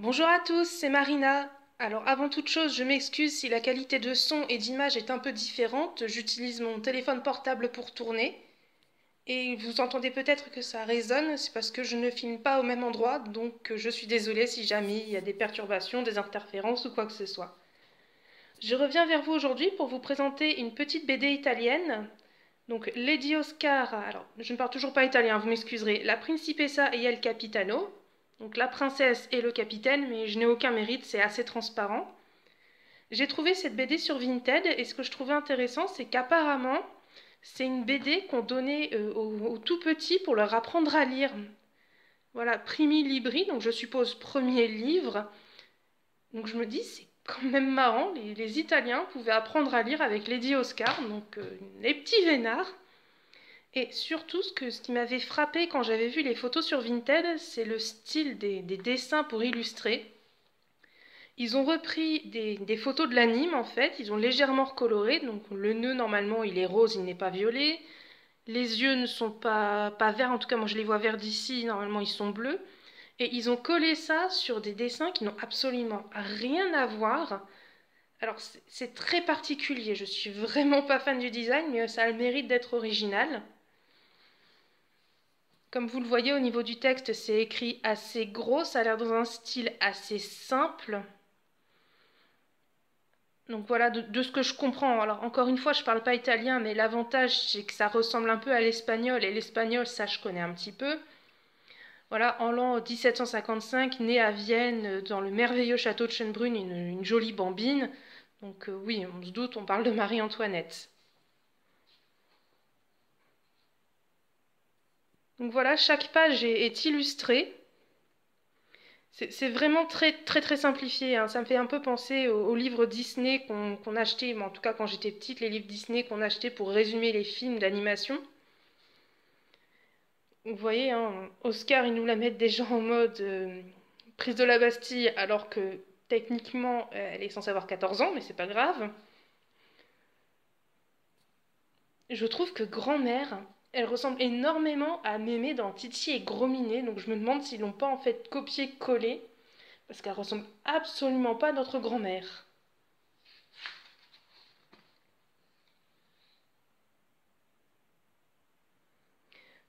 Bonjour à tous, c'est Marina. Alors avant toute chose, je m'excuse si la qualité de son et d'image est un peu différente. J'utilise mon téléphone portable pour tourner. Et vous entendez peut-être que ça résonne, c'est parce que je ne filme pas au même endroit, donc je suis désolée si jamais il y a des perturbations, des interférences ou quoi que ce soit. Je reviens vers vous aujourd'hui pour vous présenter une petite BD italienne. Donc Lady Oscar, alors je ne parle toujours pas italien, vous m'excuserez, La Principessa e il Capitano, donc la princesse et le capitaine, mais je n'ai aucun mérite, c'est assez transparent. J'ai trouvé cette BD sur Vinted et ce que je trouvais intéressant, c'est qu'apparemment, c'est une BD qu'on donnait aux tout petits pour leur apprendre à lire. Voilà, primi libri, donc je suppose premier livre. Donc je me dis, c'est quand même marrant, les Italiens pouvaient apprendre à lire avec Lady Oscar, donc les petits vénards. Et surtout, ce qui m'avait frappé quand j'avais vu les photos sur Vinted, c'est le style des dessins pour illustrer. Ils ont repris des photos de l'anime en fait, ils ont légèrement recoloré, donc le nœud normalement il est rose, il n'est pas violet. Les yeux ne sont pas verts, en tout cas moi je les vois verts d'ici, normalement ils sont bleus. Et ils ont collé ça sur des dessins qui n'ont absolument rien à voir. Alors c'est très particulier, je suis vraiment pas fan du design, mais ça a le mérite d'être original. Comme vous le voyez au niveau du texte, c'est écrit assez gros, ça a l'air dans un style assez simple. Donc voilà, de ce que je comprends. Alors encore une fois, je parle pas italien, mais l'avantage c'est que ça ressemble un peu à l'espagnol, et l'espagnol, ça je connais un petit peu. Voilà, en l'an 1755, née à Vienne, dans le merveilleux château de Schönbrunn, une jolie bambine. Donc oui, on se doute, on parle de Marie-Antoinette. Donc voilà, chaque page est illustrée. C'est vraiment très simplifié, hein. Ça me fait un peu penser aux livres Disney qu'on achetait, mais en tout cas quand j'étais petite, les livres Disney qu'on achetait pour résumer les films d'animation. Vous voyez, hein, Oscar, ils nous la mettent déjà en mode prise de la Bastille, alors que techniquement, elle est censée avoir 14 ans, mais c'est pas grave. Je trouve que grand-mère, elle ressemble énormément à Mémé dans Titi et Gros Minet, donc je me demande s'ils l'ont pas en fait copié-collé, parce qu'elle ressemble absolument pas à notre grand-mère.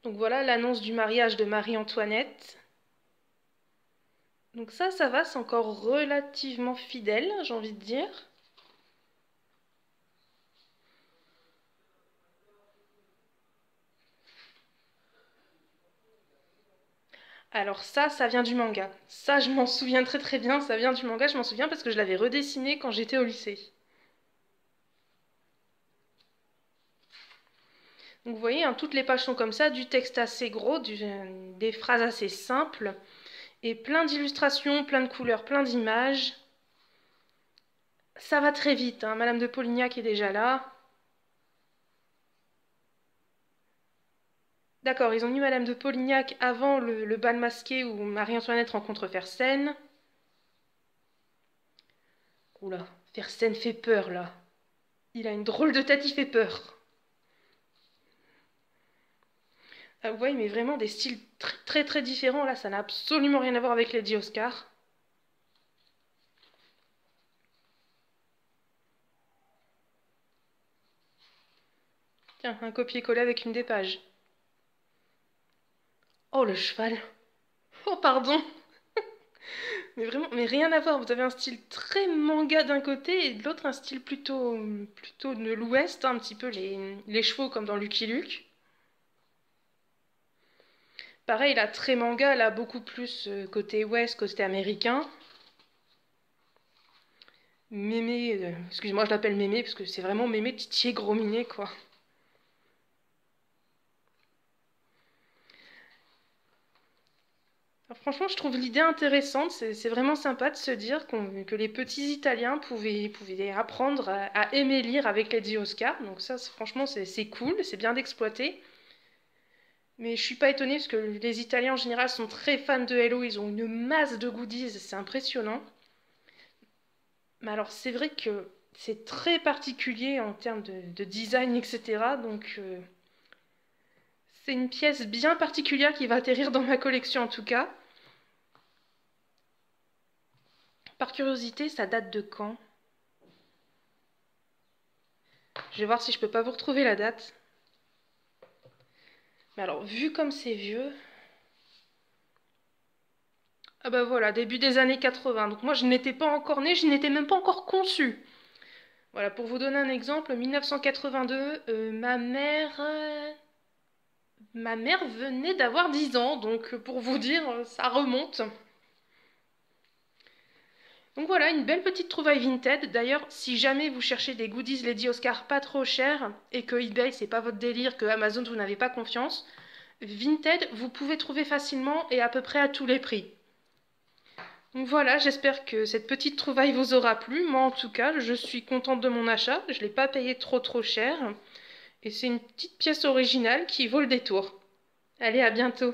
Donc voilà l'annonce du mariage de Marie-Antoinette. Donc ça va, c'est encore relativement fidèle, j'ai envie de dire. Alors ça vient du manga. Ça, je m'en souviens très bien, ça vient du manga, je m'en souviens parce que je l'avais redessiné quand j'étais au lycée. Donc vous voyez, hein, toutes les pages sont comme ça, du texte assez gros, des phrases assez simples, et plein d'illustrations, plein de couleurs, plein d'images. Ça va très vite, hein. Madame de Polignac est déjà là. D'accord, ils ont mis Madame de Polignac avant le bal masqué où Marie-Antoinette rencontre Fersen. Oula, Fersen fait peur là. Il a une drôle de tête, il fait peur. Ah ouais, mais vraiment des styles très différents là, ça n'a absolument rien à voir avec Lady Oscar. Tiens, un copier-coller avec une des pages. Oh le cheval. Oh pardon. Mais vraiment, mais rien à voir. Vous avez un style très manga d'un côté et de l'autre un style plutôt de l'ouest, hein, un petit peu les chevaux comme dans Lucky Luke. Pareil, là, très manga, là, beaucoup plus côté ouest, côté américain. Mémé, excuse-moi, je l'appelle Mémé parce que c'est vraiment Mémé Titier Gros Minet, quoi. Alors, franchement, je trouve l'idée intéressante. C'est vraiment sympa de se dire que les petits Italiens pouvaient apprendre à aimer lire avec Lady Oscar. Donc ça, franchement, c'est cool, c'est bien d'exploiter. Mais je suis pas étonnée parce que les Italiens en général sont très fans de Hello, ils ont une masse de goodies, c'est impressionnant. Mais alors c'est vrai que c'est très particulier en termes de design, etc. Donc c'est une pièce bien particulière qui va atterrir dans ma collection en tout cas. Par curiosité, ça date de quand? Je vais voir si je peux pas vous retrouver la date. Mais alors, vu comme c'est vieux... Ah bah voilà, début des années 80. Donc moi, je n'étais pas encore née, je n'étais même pas encore conçue. Voilà, pour vous donner un exemple, 1982, ma mère venait d'avoir 10 ans, donc pour vous dire, ça remonte. Donc voilà, une belle petite trouvaille Vinted. D'ailleurs, si jamais vous cherchez des goodies Lady Oscar pas trop chers et que eBay c'est pas votre délire, que Amazon vous n'avez pas confiance, Vinted vous pouvez trouver facilement et à peu près à tous les prix. Donc voilà, j'espère que cette petite trouvaille vous aura plu. Moi en tout cas, je suis contente de mon achat. Je ne l'ai pas payé trop cher. Et c'est une petite pièce originale qui vaut le détour. Allez, à bientôt!